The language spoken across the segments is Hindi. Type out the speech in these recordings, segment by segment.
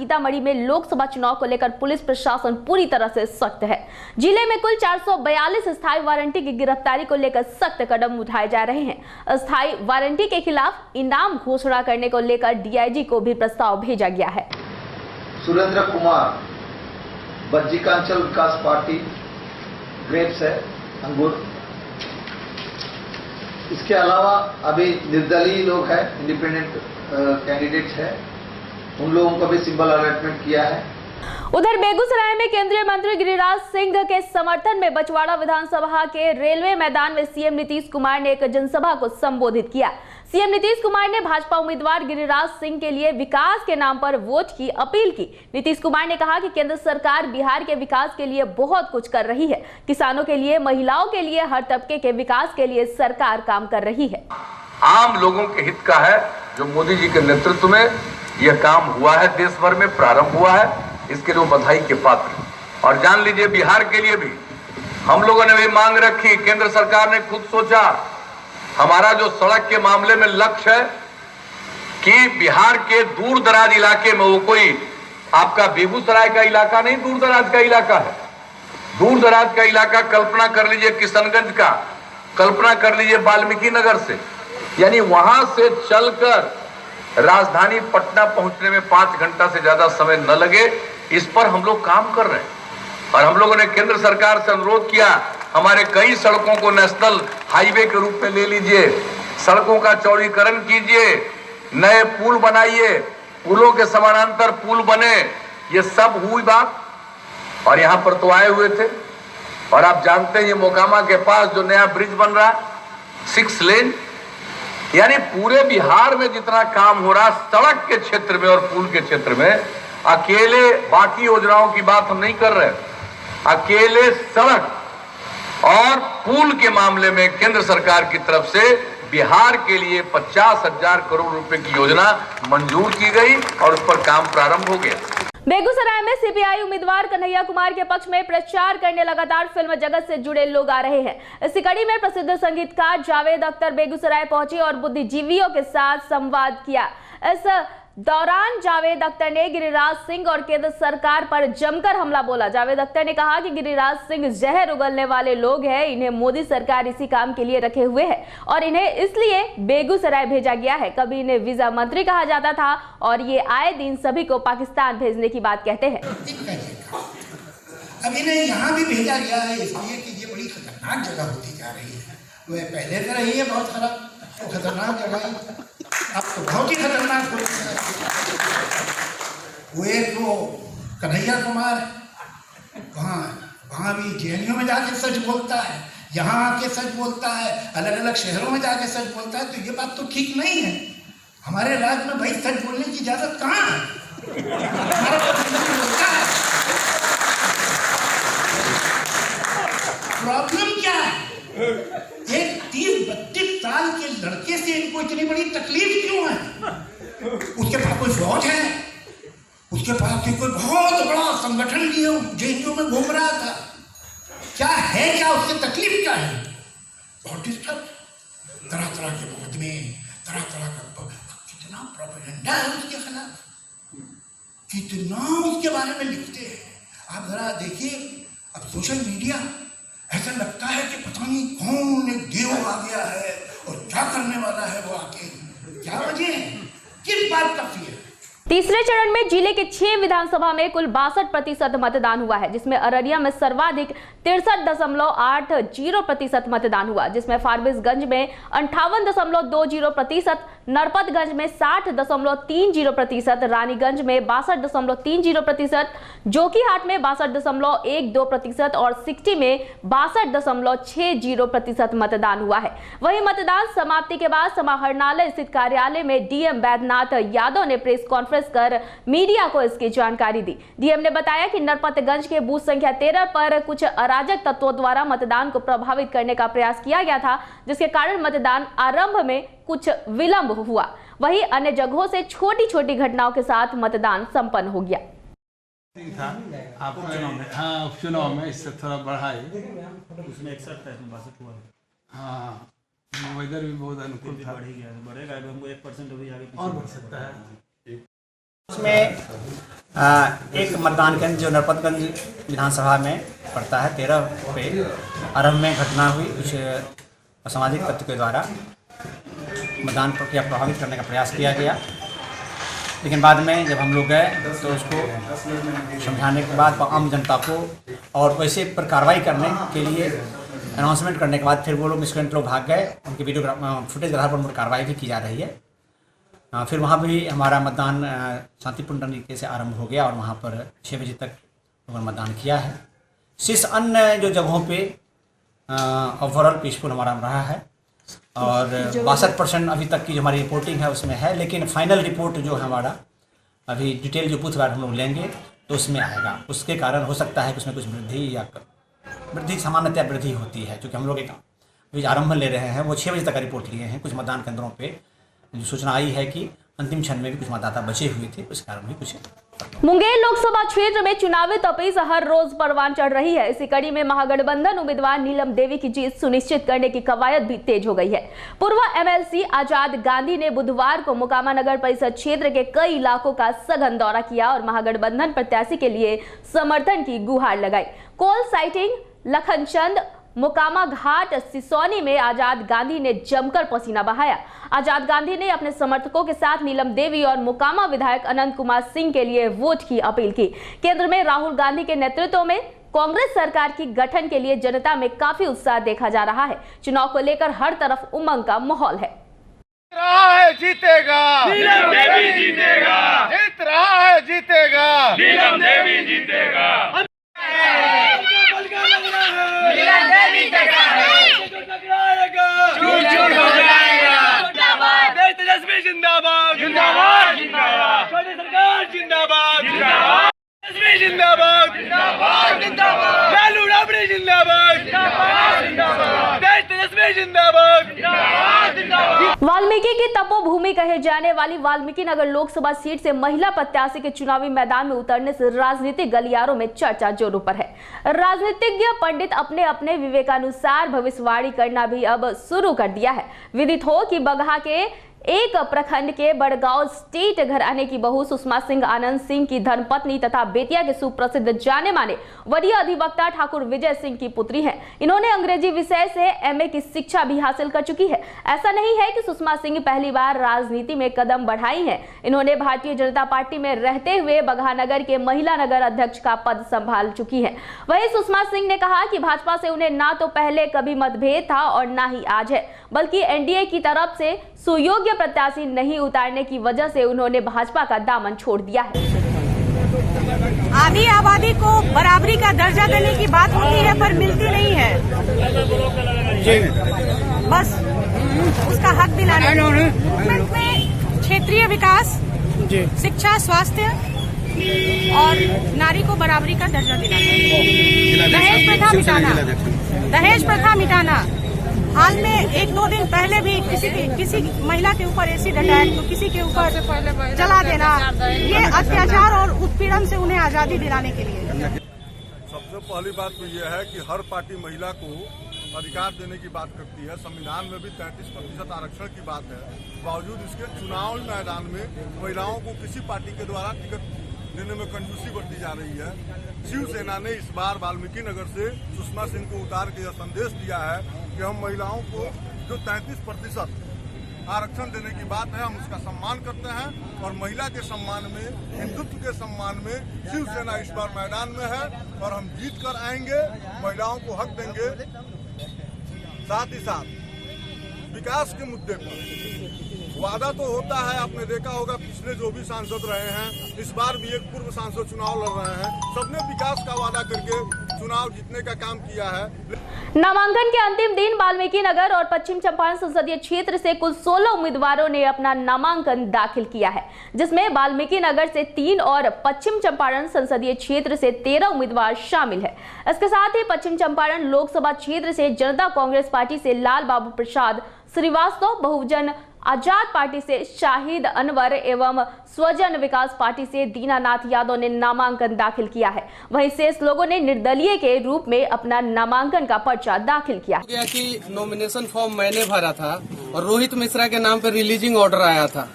सीतामढ़ी में लोकसभा चुनाव को लेकर पुलिस प्रशासन पूरी तरह से सख्त है। जिले में कुल 442 स्थायी वारंटी की गिरफ्तारी को लेकर सख्त कदम उठाए जा रहे हैं। स्थायी वारंटी के खिलाफ इनाम घोषणा करने को लेकर डीआईजी को भी प्रस्ताव भेजा गया है। सुरेंद्र कुमार बज्जिकांचल विकास पार्टी ग्रेप्स है, अंगूर। इसके अलावा अभी निर्दलीय लोग हैं, इंडिपेंडेंट कैंडिडेट्स हैं, उन लोगों का भी सिंबल अलॉटमेंट किया है। उधर बेगूसराय में केंद्रीय मंत्री गिरिराज सिंह के समर्थन में बछवाड़ा विधानसभा के रेलवे मैदान में सीएम नीतीश कुमार ने एक जनसभा को संबोधित किया। सीएम नीतीश कुमार ने भाजपा उम्मीदवार गिरिराज सिंह के लिए विकास के नाम पर वोट की अपील की। नीतीश कुमार ने कहा कि केंद्र सरकार बिहार के विकास के लिए बहुत कुछ कर रही है। किसानों के लिए, महिलाओं के लिए, हर तबके के विकास के लिए सरकार काम कर रही है। आम लोगों के हित का है जो मोदी जी के नेतृत्व में यह काम हुआ है, देश भर में प्रारंभ हुआ है, इसके लिए बधाई के पात्र। और जान लीजिए बिहार के लिए भी हम लोगों ने भी मांग रखी, केंद्र सरकार ने खुद सोचा। हमारा जो सड़क के मामले में लक्ष्य है कि बिहार के दूर दराज इलाके में, वो कोई आपका बेगूसराय का इलाका नहीं, दूर दराज का इलाका है। दूर दराज का इलाका कल्पना कर लीजिए किशनगंज का, कल्पना कर लीजिए वाल्मीकि नगर से, यानी वहां से चलकर राजधानी पटना पहुंचने में 5 घंटा से ज्यादा समय न लगे, इस पर हम लोग काम कर रहे हैं। और हम लोगों ने केंद्र सरकार से अनुरोध किया, हमारे कई सड़कों को नेशनल हाईवे के रूप में ले लीजिए, सड़कों का चौड़ीकरण कीजिए, नए पुल बनाइए, पुलों के समानांतर पुल बने, ये सब हुई बात। और यहां पर तो आए हुए थे। और आप जानते हैं ये मोकामा के पास जो नया ब्रिज बन रहा 6 लेन, यानी पूरे बिहार में जितना काम हो रहा सड़क के क्षेत्र में और पुल के क्षेत्र में, अकेले बाकी योजनाओं की बात हम नहीं कर रहे, अकेले सड़क और पुल के मामले में केंद्र सरकार की तरफ से बिहार के लिए 50,000 करोड़ रुपए की योजना मंजूर की गई और उस पर काम प्रारंभ हो गया। बेगूसराय में सीपीआई उम्मीदवार कन्हैया कुमार के पक्ष में प्रचार करने लगातार फिल्म जगत से जुड़े लोग आ रहे हैं। इसी कड़ी में प्रसिद्ध संगीतकार जावेद अख्तर बेगूसराय पहुंचे और बुद्धिजीवियों के साथ संवाद किया। इस दौरान जावेद अख्तर ने गिरिराज सिंह और केंद्र सरकार पर जमकर हमला बोला। जावेद अख्तर ने कहा कि गिरिराज सिंह जहर उगलने वाले लोग हैं, इन्हें मोदी सरकार इसी काम के लिए रखे हुए है और इन्हें इसलिए बेगूसराय भेजा गया है। कभी इन्हें वीजा मंत्री कहा जाता था और ये आए दिन सभी को पाकिस्तान भेजने की बात कहते हैं। अब इन्हें यहाँ भी भेजा गया है इसलिए कि ये बड़ी खतरनाक जगह होती जा रही है। वह पहले से रही है बहुत खतरनाक जगह, अब तो बहुत ही खतरनाक हो गया। वो एक वो कन्हैया कुमार वहाँ भी जेएनयू में जाके सच बोलता है, यहाँ आके सच बोलता है, अलग अलग शहरों में जाके सच बोलता है, तो ये बात तो ठीक नहीं है। हमारे राज्य में भाई सच बोलने की इजाजत कहाँ है? प्रॉब्लम क्या है? एक 30-32 साल के लड़के से इनको इतनी बड़ी तकलीफ क्यों है? उसके पास कोई फौज है, उसके पास कोई बहुत बड़ा संगठन लिए जेएनयू में घूम रहा था, क्या है, क्या उसकी तकलीफ क्या है? बहुत डिस्टर्ब, तरह तरह के मुकदमे, तरह तरह का कितना प्रोपेगेंडा है उसके खिलाफ, कितना उसके बारे में लिखते हैं। आप जरा देखिए अब सोशल मीडिया, ऐसा लगता है कि पता नहीं कौन एक देव आ गया है और क्या करने वाला है वो आके। क्या वजह है, किस बात का फिर? तीसरे चरण में जिले के 6 विधानसभा में कुल 62% मतदान हुआ है, जिसमें अररिया में सर्वाधिक 63.80% मतदान हुआ, जिसमें फारबिसगंज में 58.20%, नरपतगंज में 60.30%, रानीगंज में 62.30%, जोकीहाट में 62.12% और सिकटी में 62.60% मतदान हुआ है। वहीं मतदान समाप्ति के बाद समाहरणालय स्थित कार्यालय में डीएम वैद्यनाथ यादव ने प्रेस कॉन्फ्रेंस कर मीडिया को इसकी जानकारी दी। डीएम ने बताया कि नरपतगंज के बूथ संख्या 13 पर कुछ अराजक तत्वों द्वारा मतदान को प्रभावित करने का प्रयास किया गया था, जिसके कारण मतदान आरंभ में कुछ विलंब हुआ। वहीं अन्य जगहों से छोटी छोटी घटनाओं के साथ मतदान संपन्न हो गया। उपचुनाव में इससे थोड़ा बढ़ाए, उसमें 61 है, 62 हुआ। हाँ, वेदर भी बहुत अनुकूल था, बढ़ेगा 1% अभी आगे और बढ़ सकता है। उसमें एक मतदान केंद्र जो नरपतगंज विधानसभा में पड़ता है 13 पे आरंभ में घटना हुई। कुछ असामाजिक तत्व के द्वारा मतदान प्रक्रिया प्रभावित करने का प्रयास किया गया, लेकिन बाद में जब हम लोग गए तो उसको समझाने के बाद आम जनता को और वैसे पर कार्रवाई करने के लिए अनाउंसमेंट करने के बाद फिर वो लोग मिसक्रेंट लोग भाग गए। उनके वीडियो फुटेज के आधार पर कार्रवाई भी की जा रही है। फिर वहाँ भी हमारा मतदान शांतिपूर्ण तरीके से आरंभ हो गया और वहाँ पर 6 बजे तक लोगों ने मतदान किया है। शेष अन्य जो जगहों पे ओवरऑल पीसफुल हमारा रहा है और 62% अभी तक की जो हमारी रिपोर्टिंग है उसमें है, लेकिन फाइनल रिपोर्ट जो है हमारा अभी डिटेल जो बूथ वार हम लोग लेंगे तो उसमें आएगा। उसके कारण हो सकता है कि उसमें कुछ वृद्धि सामान्यतः वृद्धि होती है, क्योंकि हम लोग एक अभी आरंभ ले रहे हैं। वो 6 बजे तक का रिपोर्ट लिए हैं। कुछ मतदान केंद्रों पे जो सूचना आई है कि अंतिम क्षण में भी कुछ मतदाता बचे हुए थे, उस कारण भी कुछ। मुंगेर लोकसभा क्षेत्र में चुनावी तपेश हर रोज परवान चढ़ रही है। इसी कड़ी में महागठबंधन उम्मीदवार नीलम देवी की जीत सुनिश्चित करने की कवायद भी तेज हो गई है। पूर्व MLC आजाद गांधी ने बुधवार को मोकामा नगर परिषद क्षेत्र के कई इलाकों का सघन दौरा किया और महागठबंधन प्रत्याशी के लिए समर्थन की गुहार लगाई। कोल साइटिंग, लखनचंद, मोकामा घाट, सिसौनी में आजाद गांधी ने जमकर पसीना बहाया। आजाद गांधी ने अपने समर्थकों के साथ नीलम देवी और मोकामा विधायक अनंत कुमार सिंह के लिए वोट की अपील की। केंद्र में राहुल गांधी के नेतृत्व में कांग्रेस सरकार की गठन के लिए जनता में काफी उत्साह देखा जा रहा है। चुनाव को लेकर हर तरफ उमंग का माहौल है। जीतेगा नीलम देवी जीतेगा, जीत रहा है जीतेगा नीलम देवी जीतेगा। तेजस्वी जिंदाबाद जिंदाबाद जिंदाबाद, छोटी सरकार जिंदाबाद जिंदाबाद, तेजस्वी जिंदाबाद जिंदाबाद जिंदाबाद, लालू राबड़ी जिंदाबाद जिंदाबाद जिंदाबाद, तेजस्वी जिंदाबाद जिंदाबाद जिंदाबाद। वाल्मीकि की तपोभूमि कहे जाने वाली वाल्मीकि नगर लोकसभा सीट से महिला प्रत्याशी के चुनावी मैदान में उतरने से राजनीतिक गलियारों में चर्चा जोरों पर है। राजनीतिज्ञ पंडित अपने अपने विवेकानुसार भविष्यवाणी करना भी अब शुरू कर दिया है। विदित हो कि बगहा के एक प्रखंड के बड़गांव स्टेट घराने की बहू सुषमा सिंह आनंद सिंह की धर्मपत्नी तथा बेतिया के सुप्रसिद्ध जाने माने वरीय अधिवक्ता ठाकुर विजय सिंह की पुत्री हैं। इन्होंने अंग्रेजी विषय से MA की शिक्षा भी हासिल कर चुकी है। ऐसा नहीं है कि सुषमा सिंह पहली बार राजनीति में कदम बढ़ाई हैं। इन्होंने भारतीय जनता पार्टी में रहते हुए बगहा नगर के महिला नगर अध्यक्ष का पद संभाल चुकी है। वहीं सुषमा सिंह ने कहा कि भाजपा से उन्हें ना तो पहले कभी मतभेद था और ना ही आज है, बल्कि NDA की तरफ से सुयोग्य प्रत्याशी नहीं उतारने की वजह से उन्होंने भाजपा का दामन छोड़ दिया है। आधी आबादी को बराबरी का दर्जा देने की बात होती है पर मिलती नहीं है। बस उसका हक दिलाना। गवर्नमेंट में क्षेत्रीय विकास, शिक्षा, स्वास्थ्य और नारी को बराबरी का दर्जा दिलाना, दहेज प्रथा मिटाना। हाल में 1-2 दिन पहले भी किसी महिला के ऊपर एसिड अटैक, तो किसी के ऊपर जला देना, ये अत्याचार और उत्पीड़न से उन्हें आजादी दिलाने के लिए। सबसे पहली बात तो यह है कि हर पार्टी महिला को अधिकार देने की बात करती है। संविधान में भी 33% आरक्षण की बात है। बावजूद इसके चुनाव मैदान में महिलाओं को किसी पार्टी के द्वारा टिकट देने में कंजूसी बरती जा रही है। शिवसेना ने इस बार वाल्मीकि नगर से सुषमा सिंह को उतार के यह संदेश दिया है कि हम महिलाओं को जो 33% आरक्षण देने की बात है, हम उसका सम्मान करते हैं और महिला के सम्मान में, हिंदुत्व के सम्मान में शिवसेना इस बार मैदान में है और हम जीत कर आएंगे, महिलाओं को हक देंगे। साथ ही साथ विकास के मुद्दे पर वादा तो होता है, आपने देखा होगा पिछले जो भी सांसद रहे हैं, इस बार भी एक पूर्व सांसद चुनाव लड़ रहे हैं, सबने विकास का वादा करके चुनाव जीतने का काम किया है। नामांकन के अंतिम दिन वाल्मीकि नगर और पश्चिम चंपारण संसदीय क्षेत्र से कुल 16 उम्मीदवारों ने अपना नामांकन दाखिल किया है, जिसमें वाल्मीकि नगर से 3 और पश्चिम चंपारण संसदीय क्षेत्र से 13 उम्मीदवार शामिल है। इसके साथ ही पश्चिम चंपारण लोकसभा क्षेत्र से जनता कांग्रेस पार्टी से लाल बाबू प्रसाद श्रीवास्तव, बहुजन आजाद पार्टी से शाहिद अनवर एवं स्वजन विकास पार्टी से दीनानाथ यादव ने नामांकन दाखिल किया है। वहीं शेष लोगों ने निर्दलीय के रूप में अपना नामांकन का पर्चा दाखिल किया है। कि नॉमिनेशन फॉर्म मैंने भरा था और रोहित मिश्रा के नाम पर रिलीजिंग ऑर्डर आया था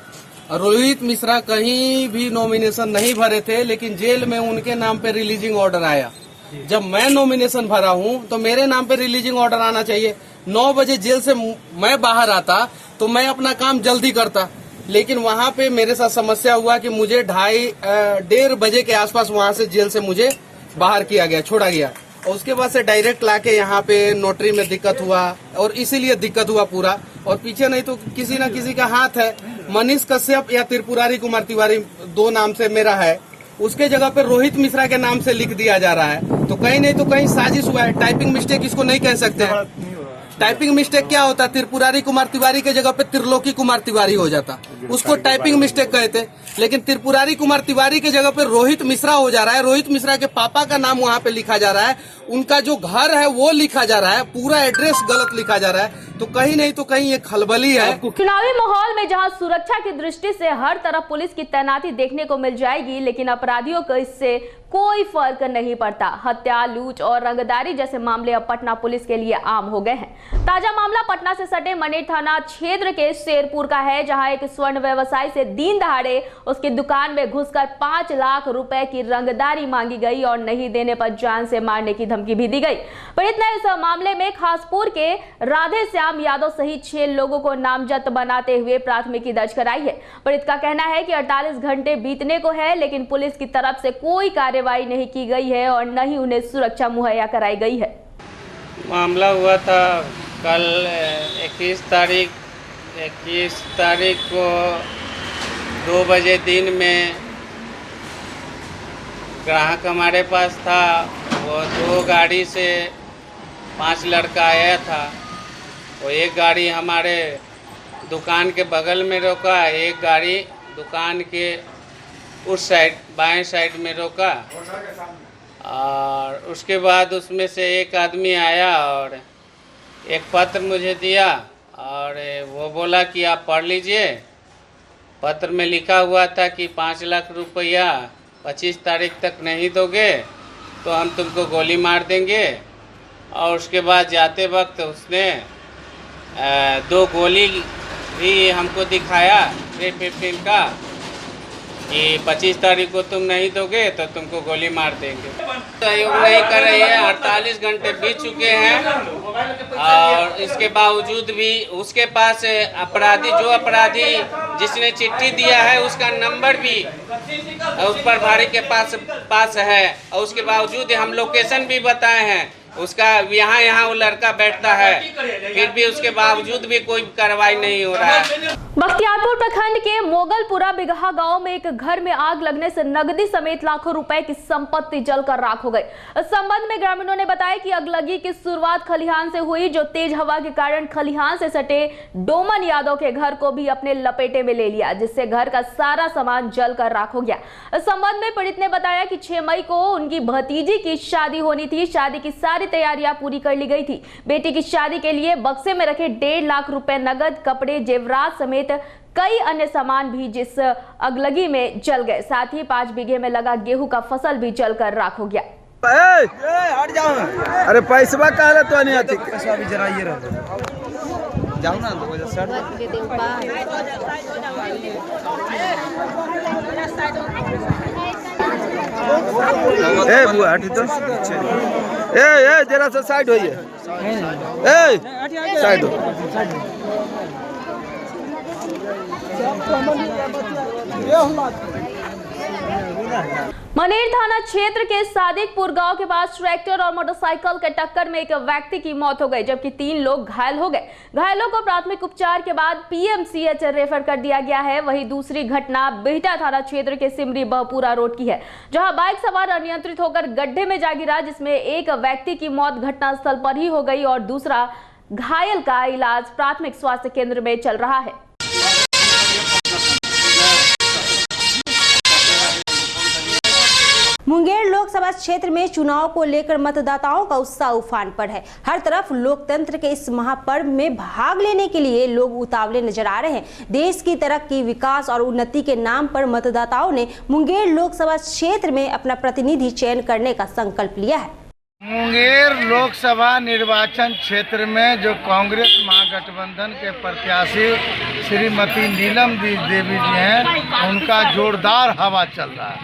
रोहित मिश्रा कहीं भी नॉमिनेशन नहीं भरे थे, लेकिन जेल में उनके नाम पे रिलीजिंग ऑर्डर आया। जब मैं नॉमिनेशन भरा हूं तो मेरे नाम पे रिलीजिंग ऑर्डर आना चाहिए। 9 बजे जेल से मैं बाहर आता तो मैं अपना काम जल्दी करता, लेकिन वहां पे मेरे साथ समस्या हुआ कि मुझे 1:30 बजे के आसपास वहां से जेल से मुझे बाहर किया गया, छोड़ा गया। और उसके बाद से डायरेक्ट लाके यहाँ पे नोटरी में दिक्कत हुआ और इसीलिए दिक्कत हुआ पूरा। और पीछे नहीं तो किसी न किसी का हाथ है। मनीष कश्यप या त्रिपुरारी कुमार तिवारी 2 नाम से मेरा है, उसके जगह पे रोहित मिश्रा के नाम से लिख दिया जा रहा है। तो कहीं नहीं तो कहीं साजिश हुआ है। टाइपिंग मिस्टेक इसको नहीं कह सकते हैं। टाइपिंग मिस्टेक क्या होता है? त्रिपुरारी कुमार तिवारी के जगह पे त्रिलोकी कुमार तिवारी हो जाता, उसको टाइपिंग मिस्टेक कहते। लेकिन त्रिपुरारी कुमार तिवारी के जगह पे रोहित मिश्रा हो जा रहा है। रोहित मिश्रा के पापा का नाम वहाँ पे लिखा जा रहा है, उनका जो घर है वो लिखा जा रहा है, पूरा एड्रेस गलत लिखा जा रहा है। तो कहीं नहीं तो कहीं ये खलबली है। चुनावी माहौल में जहां सुरक्षा की दृष्टि से हर तरफ पुलिस की तैनाती देखने को मिल जाएगी, लेकिन अपराधियों को इससे कोई फर्क नहीं पड़ता। हत्या, लूट और रंगदारी जैसे मामले अब पटना पुलिस के लिए आम हो गए हैं। ताजा मामला पटना से सटे मनेर थाना क्षेत्र के शेरपुर का है, जहां एक स्वर्ण व्यवसायी से दिन दहाड़े उसकी दुकान में घुसकर 5 लाख रुपए की रंगदारी मांगी गई और नहीं देने पर जान से मारने की धमकी भी दी गई। पीड़ित ने इस मामले में खासपुर के राधे श्याम यादव सहित 6 लोगों को नामजद बनाते हुए प्राथमिकी दर्ज कराई है। पीड़ित का कहना है कि 48 घंटे बीतने को है, लेकिन पुलिस की तरफ से कोई कार्रवाई नहीं की गई है और न ही उन्हें सुरक्षा मुहैया कराई गई है। मामला हुआ था कल 21 तारीख को 2 बजे दिन में ग्राहक हमारे पास था। वो 2 गाड़ी से 5 लड़का आया था। वो एक गाड़ी हमारे दुकान के बगल में रोका, एक गाड़ी दुकान के उस साइड बाएं साइड में रोका। और उसके बाद उसमें से एक आदमी आया और एक पत्र मुझे दिया और वो बोला कि आप पढ़ लीजिए। पत्र में लिखा हुआ था कि 5 लाख रुपया 25 तारीख तक नहीं दोगे तो हम तुमको गोली मार देंगे। और उसके बाद जाते वक्त उसने 2 गोली भी हमको दिखाया 315 का कि 25 तारीख को तुम नहीं दोगे तो तुमको गोली मार देंगे। सहयोग नहीं कर रही है। 48 घंटे बीत चुके हैं और इसके बावजूद भी उसके पास अपराधी जिसने चिट्ठी दिया है उसका नंबर भी उस पर भारी के पास है। और उसके बावजूद हम लोकेशन भी बताए हैं उसका, यहाँ वो लड़का बैठता है, फिर भी उसके बावजूद भी कोई कार्रवाई नहीं हो रहा है। बख्तियारपुर प्रखंड के मोगलपुरा बिगहा गांव में एक घर में आग लगने से नगदी समेत लाखों रुपए की संपत्ति जलकर राख हो गई। इस संबंध में ग्रामीणों ने बताया कि अगलगी की शुरुआत खलिहान से हुई, जो तेज हवा के कारण खलिहान से सटे डोमन यादव के घर को भी अपने लपेटे में ले लिया, जिससे घर का सारा सामान जलकर राख हो गया। इस संबंध में पीड़ित ने बताया कि 6 मई को उनकी भतीजी की शादी होनी थी। शादी की सारी तैयारियां पूरी कर ली गई थी। बेटी की शादी के लिए बक्से में रखे 1.5 लाख रुपए नगद, कपड़े, जेवरात समेत कई अन्य सामान भी जिस अगलगी में जल गए। साथ ही 5 बीघे में लगा गेहूं का फसल भी जलकर राख हो गया। हट जाओ। अरे पैसा कहले तो नहीं आती। पैसा भी जरा ये जाओ ना तो बुआ हटी तो ए जरा सा साइड होइए। साइड हो। मनेर थाना क्षेत्र के सादिकपुर गांव के पास ट्रैक्टर और मोटरसाइकिल के टक्कर में एक व्यक्ति की मौत हो गई, जबकि 3 लोग घायल हो गए। घायलों को प्राथमिक उपचार के बाद पीएमसीएच रेफर कर दिया गया है। वहीं दूसरी घटना बिहटा थाना क्षेत्र के सिमरी बहपुरा रोड की है, जहां बाइक सवार अनियंत्रित होकर गड्ढे में जा गिरा, जिसमें एक व्यक्ति की मौत घटनास्थल पर ही हो गई और दूसरा घायल का इलाज प्राथमिक स्वास्थ्य केंद्र में चल रहा है। मुंगेर लोकसभा क्षेत्र में चुनाव को लेकर मतदाताओं का उत्साह उफान पर है। हर तरफ लोकतंत्र के इस महापर्व में भाग लेने के लिए लोग उतावले नजर आ रहे हैं। देश की तरक्की, विकास और उन्नति के नाम पर मतदाताओं ने मुंगेर लोकसभा क्षेत्र में अपना प्रतिनिधि चयन करने का संकल्प लिया है। मुंगेर लोकसभा निर्वाचन क्षेत्र में जो कांग्रेस महागठबंधन के प्रत्याशी श्रीमती नीलम देवी जी हैं, उनका जोरदार हवा चल रहा है।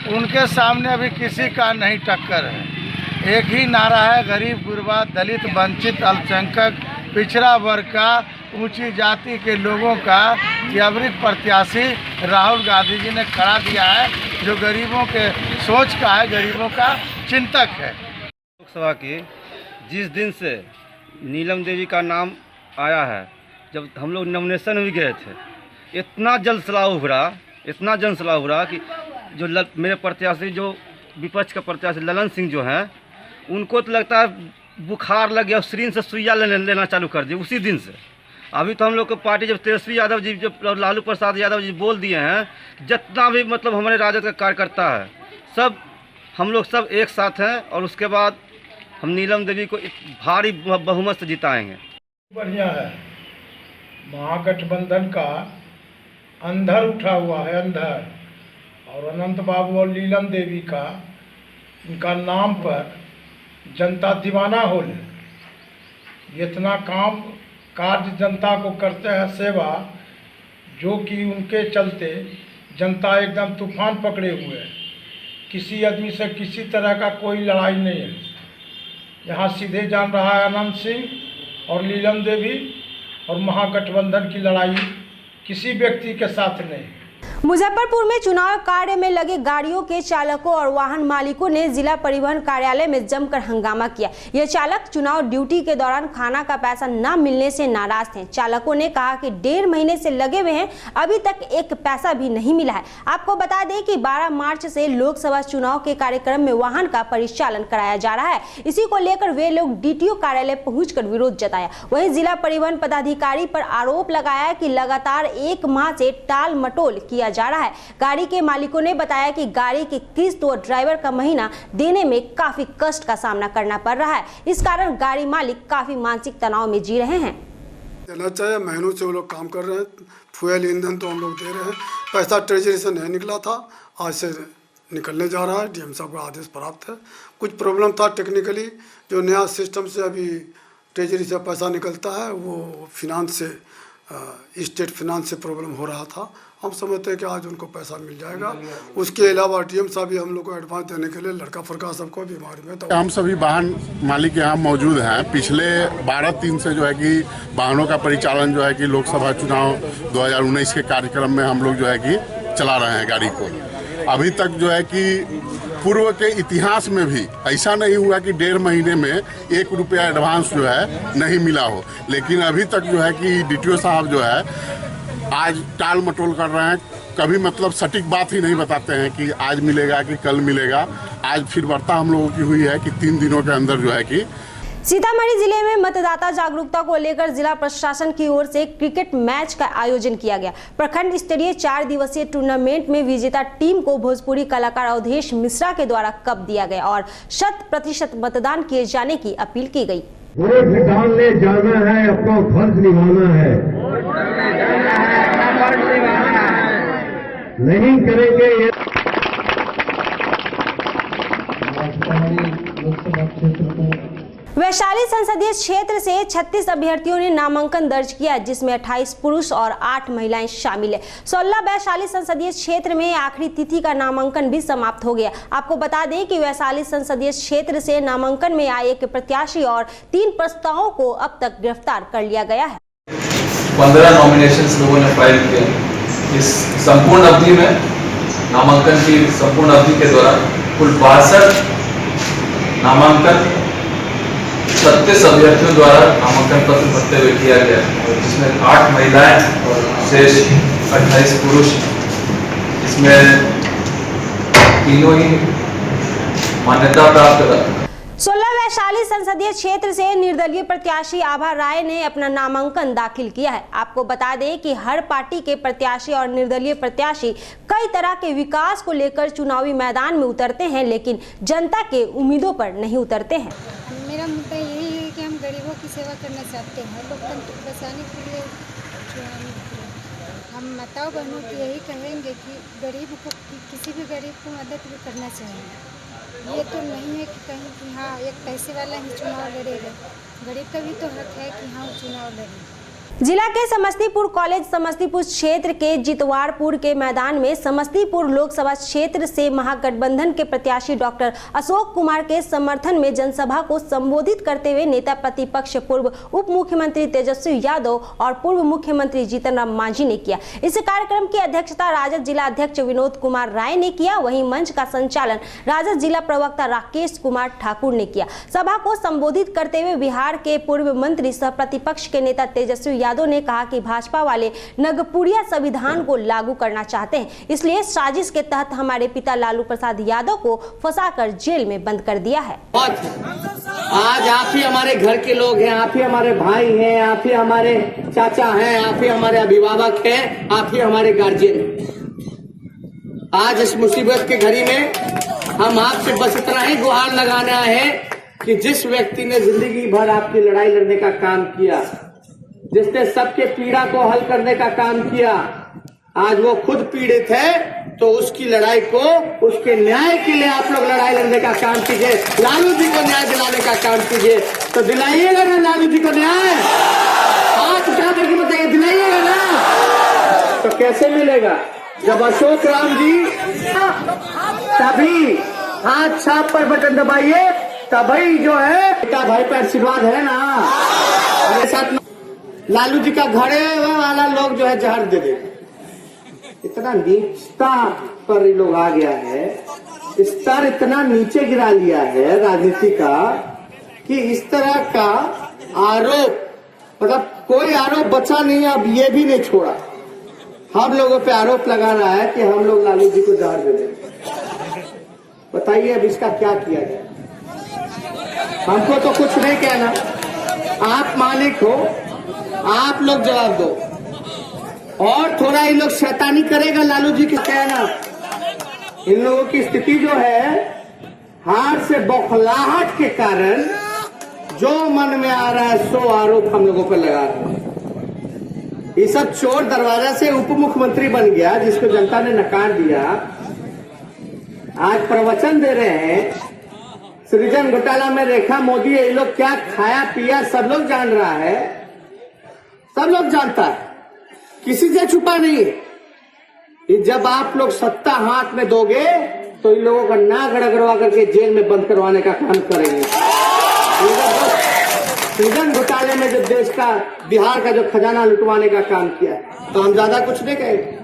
उनके सामने अभी किसी का नहीं टक्कर है। एक ही नारा है, गरीब गुरबा दलित वंचित अल्पसंख्यक पिछड़ा वर्ग का ऊंची जाति के लोगों का ये अवृत प्रत्याशी राहुल गांधी जी ने खड़ा दिया है, जो गरीबों के सोच का है, गरीबों का चिंतक है। लोकसभा की जिस दिन से नीलम देवी का नाम आया है, जब हम लोग नॉमिनेशन भी गए थे, इतना जनसलाह उभरा कि जो मेरे प्रत्याशी जो विपक्ष का प्रत्याशी ललन सिंह जो हैं, उनको तो लगता है बुखार लग गया, सीरीन से सुइया लेना चालू कर दिया उसी दिन से। अभी तो हम लोग को पार्टी जब तेजस्वी यादव जी जब लालू प्रसाद यादव जी बोल दिए हैं, जितना भी मतलब हमारे राजद का कार्यकर्ता है, सब हम लोग सब एक साथ हैं और उसके बाद हम नीलम देवी को भारी बहुमत से जिताएंगे। बढ़िया है, महागठबंधन का अंधर उठा हुआ है, अंधर, और अनंत बाबू और नीलम देवी का इनका नाम पर जनता दीवाना हो ले। इतना काम कार्य जनता को करते हैं, सेवा, जो कि उनके चलते जनता एकदम तूफान पकड़े हुए है। किसी आदमी से किसी तरह का कोई लड़ाई नहीं है। यहाँ सीधे जान रहा है अनंत सिंह और नीलम देवी, और महागठबंधन की लड़ाई किसी व्यक्ति के साथ नहीं। मुजफ्फरपुर में चुनाव कार्य में लगे गाड़ियों के चालकों और वाहन मालिकों ने जिला परिवहन कार्यालय में जमकर हंगामा किया। ये चालक चुनाव ड्यूटी के दौरान खाना का पैसा न मिलने से नाराज थे। चालकों ने कहा कि 1.5 महीने से लगे हुए हैं, अभी तक एक पैसा भी नहीं मिला है। आपको बता दें कि 12 मार्च से लोकसभा चुनाव के कार्यक्रम में वाहन का परिचालन कराया जा रहा है। इसी को लेकर वे लोग DTO कार्यालय पहुंचकर विरोध जताया। वहीं जिला परिवहन पदाधिकारी पर आरोप लगाया कि लगातार 1 माह से टाल मटोल किया जा रहा है। गाड़ी के मालिकों ने बताया कि गाड़ी की किस्त और ड्राइवर का महीना देने में काफी कष्ट का सामना करना पड़ रहा है। इस कारण गाड़ी मालिक काफी मानसिक तनाव में जी रहे हैं। देना चाहिए, महीनों से वो लोग काम कर रहे हैं, फ्यूल ईंधन तो हम लोग दे रहे हैं, पैसा ट्रेजरी से नहीं निकला था, आज से निकलने जा रहा है। DM साहब का आदेश प्राप्त है। कुछ प्रॉब्लम था टेक्निकली, जो नया सिस्टम से अभी ट्रेजरी से पैसा निकलता है, वो फिनांस से स्टेट फिनांस से प्रॉब्लम हो रहा था। हम समझते हैं कि आज उनको पैसा मिल जाएगा। उसके अलावा DM साहब भी हम लोग को एडवांस देने के लिए लड़का फड़का सबको बीमारी में तो हम सभी वाहन मालिक यहाँ मौजूद हैं। पिछले 12/3 से जो है कि वाहनों का परिचालन जो है कि लोकसभा चुनाव 2019 के कार्यक्रम में हम लोग जो है कि चला रहे हैं गाड़ी को। अभी तक जो है कि पूर्व के इतिहास में भी ऐसा नहीं हुआ कि 1.5 महीने में 1 रुपया एडवांस जो है नहीं मिला हो। लेकिन अभी तक जो है कि DTO साहब जो है आज टाल मटोल कर रहे हैं। कभी मतलब सटीक बात ही नहीं बताते हैं कि आज मिलेगा कि कल मिलेगा। आज फिर वार्ता हम लोगों की हुई है कि 3 दिनों के अंदर जो है कि सीतामढ़ी जिले में मतदाता जागरूकता को लेकर जिला प्रशासन की ओर से क्रिकेट मैच का आयोजन किया गया। प्रखंड स्तरीय 4 दिवसीय टूर्नामेंट में विजेता टीम को भोजपुरी कलाकार अवधेश मिश्रा के द्वारा कप दिया गया और 100% मतदान किए जाने की अपील की गई। वोट डालने जाना है, अपना फर्ज निभाना है, नहीं करेंगे ये लोकसभा क्षेत्र को। वैशाली संसदीय क्षेत्र से 36 अभ्यर्थियों ने नामांकन दर्ज किया, जिसमें 28 पुरुष और 8 महिलाएं शामिल है। 16 वैशाली संसदीय क्षेत्र में आखिरी तिथि का नामांकन भी समाप्त हो गया। आपको बता दें कि वैशाली संसदीय क्षेत्र से नामांकन में आए एक प्रत्याशी और 3 प्रस्तावों को अब तक गिरफ्तार कर लिया गया है। 15 नॉमिनेशंस लोगों ने फाइल किए। इस संपूर्ण अवधि में नामांकन की संपूर्ण अवधि के दौरान कुल 62 नामांकन 36 अभ्यर्थियों द्वारा नामांकन पत्र भरते हुए किया गया, जिसमें 8 महिलाएं और शेष 28 पुरुष। इसमें तीनों ही मान्यता प्राप्त 16 वैशाली संसदीय क्षेत्र से निर्दलीय प्रत्याशी आभा राय ने अपना नामांकन दाखिल किया है। आपको बता दें कि हर पार्टी के प्रत्याशी और निर्दलीय प्रत्याशी कई तरह के विकास को लेकर चुनावी मैदान में उतरते हैं, लेकिन जनता के उम्मीदों पर नहीं उतरते हैं। मेरा मुद्दा यही है कि हम गरीबों की सेवा करना चाहते हैं। लोकतंत्र बचाने के लिए हम माताओं बहनों की यही कहेंगे कि गरीब को, किसी भी गरीब को मदद भी करना चाहिए। ये तो नहीं है कि कहीं कि हाँ एक पैसे वाला ही चुनाव लड़ेगा, गरीब का भी तो हक है कि हाँ चुनाव लड़े। जिला के समस्तीपुर कॉलेज समस्तीपुर क्षेत्र के जितवारपुर के मैदान में समस्तीपुर लोकसभा क्षेत्र से महागठबंधन के प्रत्याशी डॉक्टर अशोक कुमार के समर्थन में जनसभा को संबोधित करते हुए नेता प्रतिपक्ष पूर्व उप मुख्यमंत्री तेजस्वी यादव और पूर्व मुख्यमंत्री जीतन राम मांझी ने किया। इस कार्यक्रम की अध्यक्षता राजद जिला अध्यक्ष विनोद कुमार राय ने किया। वहीं मंच का संचालन राजद जिला प्रवक्ता राकेश कुमार ठाकुर ने किया। सभा को संबोधित करते हुए बिहार के पूर्व मंत्री सह प्रतिपक्ष के नेता तेजस्वी यादव ने कहा कि भाजपा वाले नगपुरिया संविधान को लागू करना चाहते हैं, इसलिए साजिश के तहत हमारे पिता लालू प्रसाद यादव को फंसाकर जेल में बंद कर दिया है। आज आप ही हमारे घर के लोग हैं, आप ही हमारे भाई हैं, आप ही हमारे चाचा हैं, आप ही हमारे अभिभावक हैं, आप ही हमारे गार्जियन हैं। आज इस मुसीबत के घड़ी में हम आपसे बस इतना ही गुहार लगाना है कि जिस व्यक्ति ने जिंदगी भर आपकी लड़ाई लड़ने का काम किया, जिसने सबके पीड़ा को हल करने का काम किया, आज वो खुद पीड़ित है, तो उसकी लड़ाई को, उसके न्याय के लिए आप लोग लड़ाई लड़ने का काम कीजिए, लालू जी को न्याय दिलाने का काम कीजिए। तो दिलाइएगा ना लालू जी को न्याय? हाथ उठा करके बताइए, दिलाइएगा ना? तो कैसे मिलेगा? जब अशोक राम जी तभी हाथ छाप पर बटन दबाइए, तभी जो है बेटा भाई पर आशीर्वाद है ना। मेरे साथ लालू जी का घरे वाला लोग जो है जहर दे देगा। इतना नीचता पर लोग आ गया है, स्तर इतना नीचे गिरा लिया है राजनीति का कि इस तरह का आरोप, मतलब कोई आरोप बचा नहीं, अब ये भी नहीं छोड़ा। हम लोगों पे आरोप लगा रहा है कि हम लोग लालू जी को जहर दे देंगे। बताइए अब इसका क्या किया जाए? हमको तो कुछ नहीं कहना, आप मालिक हो, आप लोग जवाब दो। और थोड़ा इन लोग शैतानी करेगा लालू जी की कहना। इन लोगों की स्थिति जो है, हार से बौखलाहट के कारण जो मन में आ रहा है सो आरोप हम लोगों पर लगा रहे हैं। ये सब चोर दरवाजा से उप मुख्यमंत्री बन गया, जिसको जनता ने नकार दिया। आज प्रवचन दे रहे हैं, सृजन घोटाला में रेखा मोदी, ये लोग क्या खाया पिया सब लोग जान रहा है, सब लोग जानता है, किसी से छुपा नहीं है। जब आप लोग सत्ता हाथ में दोगे तो इन लोगों का नाक गड़गड़वा करके जेल में बंद करवाने का काम करेंगे। सृजन घोटाले में जब देश का, बिहार का जो खजाना लुटवाने का काम किया, तो हम ज्यादा कुछ नहीं कहेंगे।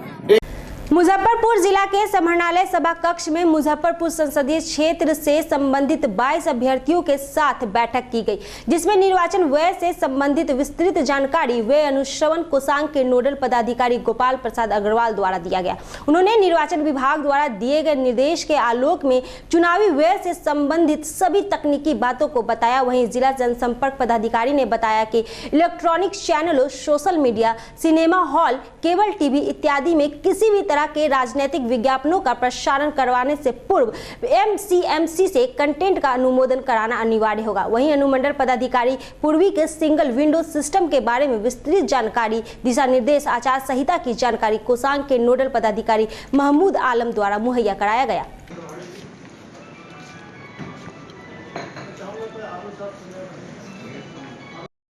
मुजफ्फरपुर जिला के समाहरणालय सभा कक्ष में मुजफ्फरपुर संसदीय क्षेत्र से संबंधित 22 अभ्यर्थियों के साथ बैठक की गई, जिसमें निर्वाचन व्यय से संबंधित विस्तृत जानकारी व्यय अनुश्रवण कोषांग के नोडल पदाधिकारी गोपाल प्रसाद अग्रवाल द्वारा दिया गया। उन्होंने निर्वाचन विभाग द्वारा दिए गए निर्देश के आलोक में चुनावी व्यय से संबंधित सभी तकनीकी बातों को बताया। वहीं जिला जनसंपर्क पदाधिकारी ने बताया कि इलेक्ट्रॉनिक चैनलों, social media, cinema hall, cable TV इत्यादि में किसी भी के राजनीतिक विज्ञापनों का प्रसारण करवाने से पूर्व एमसीएमसी से कंटेंट का अनुमोदन कराना अनिवार्य होगा। वहीं अनुमंडल पदाधिकारी पूर्वी के सिंगल विंडो सिस्टम के बारे में विस्तृत जानकारी, दिशा निर्देश, आचार संहिता की जानकारी कोषांग के नोडल पदाधिकारी महमूद आलम द्वारा मुहैया कराया गया।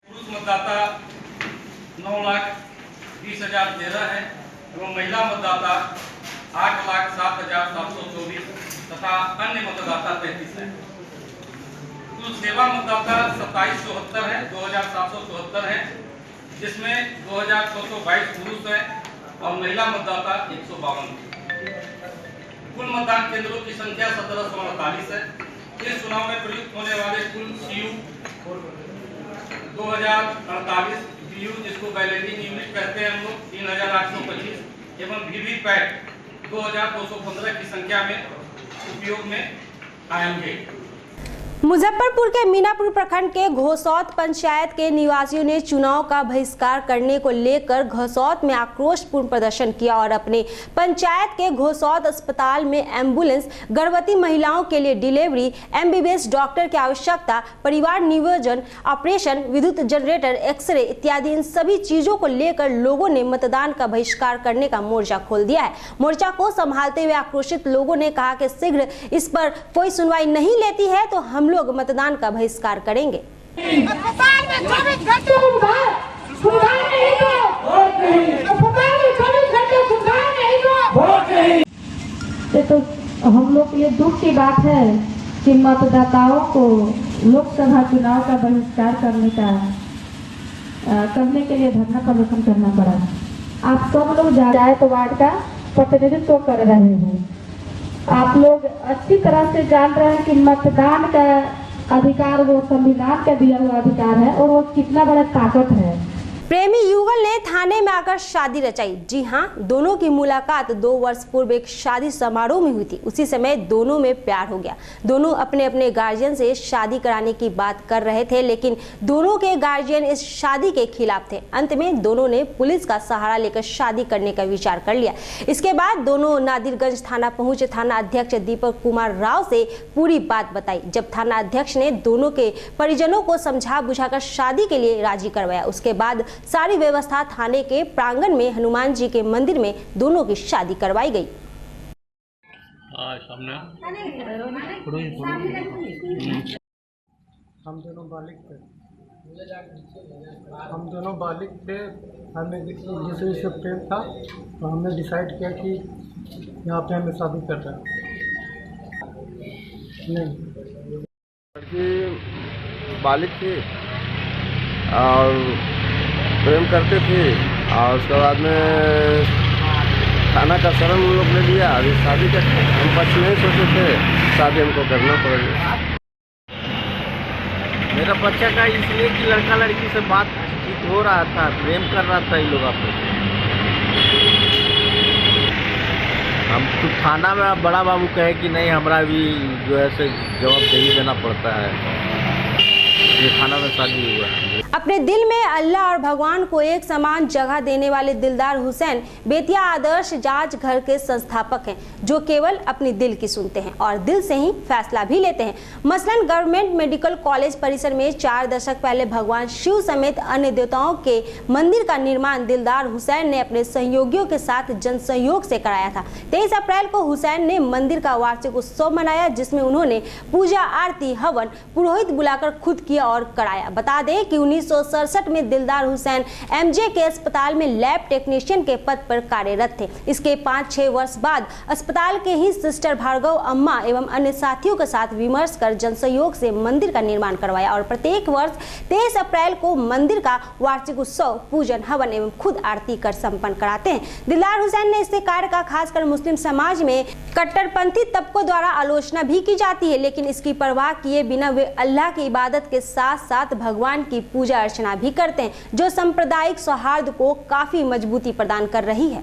मतदाता 9,20,013 है एवं महिला मतदाता 8,07,724 तथा अन्य मतदाता 33 है। कुल सेवा मतदाता 2774 है, 2,774 है, जिसमें 2,622 पुरुष है और महिला मतदाता 152 है। कुल मतदान केंद्रों की संख्या 1748 है। इस चुनाव में प्रयुक्त होने वाले कुल सीयू 2048 PU, जिसको बैलेटिंग यूनिट कहते हैं हम लोग, 3,825 एवं वीवीपैट 2,215 की संख्या में उपयोग में आएंगे। मुजफ्फरपुर के मीनापुर प्रखंड के घोसौत पंचायत के निवासियों ने चुनाव का बहिष्कार करने को लेकर घोसौत में आक्रोशपूर्ण प्रदर्शन किया और अपने पंचायत के घोसौत अस्पताल में एम्बुलेंस, गर्भवती महिलाओं के लिए डिलीवरी, एमबीबीएस डॉक्टर की आवश्यकता, परिवार नियोजन, ऑपरेशन, विद्युत जनरेटर, एक्सरे इत्यादि इन सभी चीजों को लेकर लोगों ने मतदान का बहिष्कार करने का मोर्चा खोल दिया है। मोर्चा को संभालते हुए आक्रोशित लोगों ने कहा कि शीघ्र इस पर कोई सुनवाई नहीं लेती है तो हम लोग मतदान का बहिष्कार करेंगे। तो हम लोग ये दुख की बात है कि मतदाताओं को लोकसभा चुनाव का बहिष्कार करने के लिए धरना प्रदर्शन करना पड़ा। आप सब लोग पंचायत वार्ड का प्रतिनिधित्व कर रहे हैं। आप लोग अच्छी तरह से जान रहे हैं कि मतदान का अधिकार वो संविधान का दिया हुआ अधिकार है और वो कितना बड़ा ताकत है। प्रेमी युगल ने थाने में आकर शादी रचाई। जी हां, दोनों की मुलाकात 2 वर्ष पूर्व एक शादी समारोह में हुई थी। उसी समय दोनों में प्यार हो गया। दोनों अपने अपने गार्जियन से शादी कराने की बात कर रहे थे, लेकिन दोनों के गार्जियन इस शादी के खिलाफ थे। अंत में दोनों ने पुलिस का सहारा लेकर शादी करने का विचार कर लिया। इसके बाद दोनों नादिरगंज थाना पहुंचे। थाना अध्यक्ष दीपक कुमार राव से पूरी बात बताई। जब थाना अध्यक्ष ने दोनों के परिजनों को समझा बुझाकर शादी के लिए राजी करवाया, उसके बाद सारी व्यवस्था थाने के प्रांगण में हनुमान जी के मंदिर में दोनों की शादी करवाई गई। हम दोनों बालिक थे। हमें एक दूसरे से प्रेम था तो हमने डिसाइड किया कि यहाँ पे हमें शादी करना है। लड़की बालिक थी और प्रेम करते थे और उसके बाद में थाना का शरण उन लोग ने लिया। अभी शादी का हम पक्ष नहीं सोचे थे, शादी हमको करना पड़ेगा। मेरा बच्चा का इसलिए कि लड़का लड़की से बात हो रहा था, प्रेम कर रहा था ये लोग आपस में। हम तो थाना में बड़ा बाबू कहे कि नहीं, हमारा भी जो है से जवाबदेही देना पड़ता है। ये थाना में शादी हुआ। अपने दिल में अल्लाह और भगवान को एक समान जगह देने वाले दिलदार हुसैन बेतिया आदर्श जांच घर के संस्थापक हैं, जो केवल अपनी दिल की सुनते हैं और दिल से ही फैसला भी लेते हैं। मसलन गवर्नमेंट मेडिकल कॉलेज परिसर में 4 दशक पहले भगवान शिव समेत अन्य देवताओं के मंदिर का निर्माण दिलदार हुसैन ने अपने सहयोगियों के साथ जन सहयोग से कराया था। 23 अप्रैल को हुसैन ने मंदिर का वार्षिक उत्सव मनाया, जिसमें उन्होंने पूजा, आरती, हवन, पुरोहित बुलाकर खुद किया और कराया। बता दें कि 1967 में दिलदार हुसैन एमजे के अस्पताल में लैब टेक्नीशियन के पद पर कार्यरत थे। इसके 5-6 वर्ष बाद अस्पताल के ही सिस्टर भार्गव अम्मा एवं अन्य साथियों के साथ विमर्श कर जनसहयोग से मंदिर का निर्माण करवाया और प्रत्येक वर्ष 23 अप्रैल को मंदिर का वार्षिक उत्सव, पूजन, हवन एवं खुद आरती कर संपन्न कराते हैं। दिलदार हुसैन ने इससे कार्य का खासकर मुस्लिम समाज में कट्टरपंथी तबकों द्वारा आलोचना भी की जाती है, लेकिन इसकी परवाह किए बिना वे अल्लाह की इबादत के साथ साथ भगवान की पूजा अर्चना भी करते हैं, जो सांप्रदायिक सौहार्द को काफी मजबूती प्रदान कर रही है।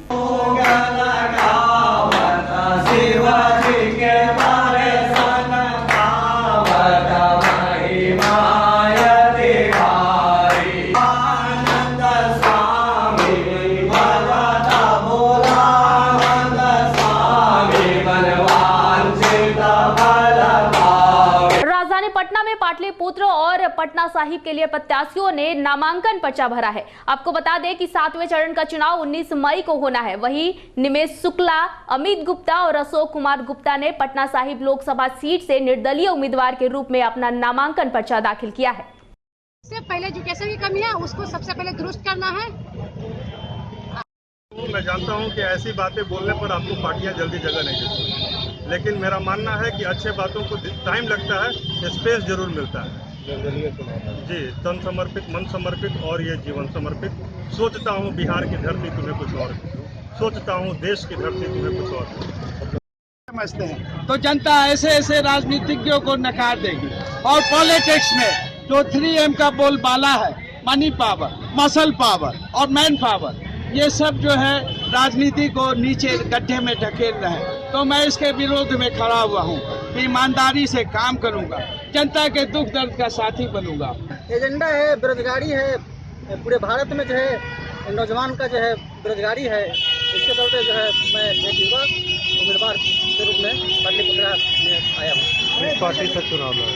पाटलिपुत्र और पटना साहिब के लिए प्रत्याशियों ने नामांकन पर्चा भरा है। आपको बता दें कि 7वें चरण का चुनाव 19 मई को होना है। वहीं निमेश शुक्ला, अमित गुप्ता और अशोक कुमार गुप्ता ने पटना साहिब लोकसभा सीट से निर्दलीय उम्मीदवार के रूप में अपना नामांकन पर्चा दाखिल किया है। सबसे पहले एजुकेशन की कमी है, उसको सबसे पहले दुरुस्त करना है। मैं जानता हूं कि ऐसी बातें बोलने पर आपको पार्टियां जल्दी जगह नहीं देती, लेकिन मेरा मानना है कि अच्छे बातों को टाइम लगता है, स्पेस जरूर मिलता है। जी, तन समर्पित, मन समर्पित और ये जीवन समर्पित। सोचता हूँ बिहार की धरती तुम्हें कुछ और, सोचता हूँ देश की धरती तुम्हें कुछ और समझते हैं, तो जनता ऐसे ऐसे राजनीतिज्ञों को नकार देगी। और पॉलिटिक्स में जो 3M का बोलबाला है, मनी पावर, मसल पावर और मैन पावर, ये सब जो है राजनीति को नीचे गड्ढे में ढकेल रहे हैं। तो मैं इसके विरोध में खड़ा हुआ हूँ कि ईमानदारी से काम करूँगा, जनता के दुख दर्द का साथी बनूंगा। एजेंडा है, बेरोजगारी है, पूरे भारत में जो है नौजवान का जो है बेरोजगारी है। इसके चलते जो है मैं एक युवा उम्मीदवार के रूप में पाटलिपुत्रा में आया हूँ। पार्टी से चुनाव लड़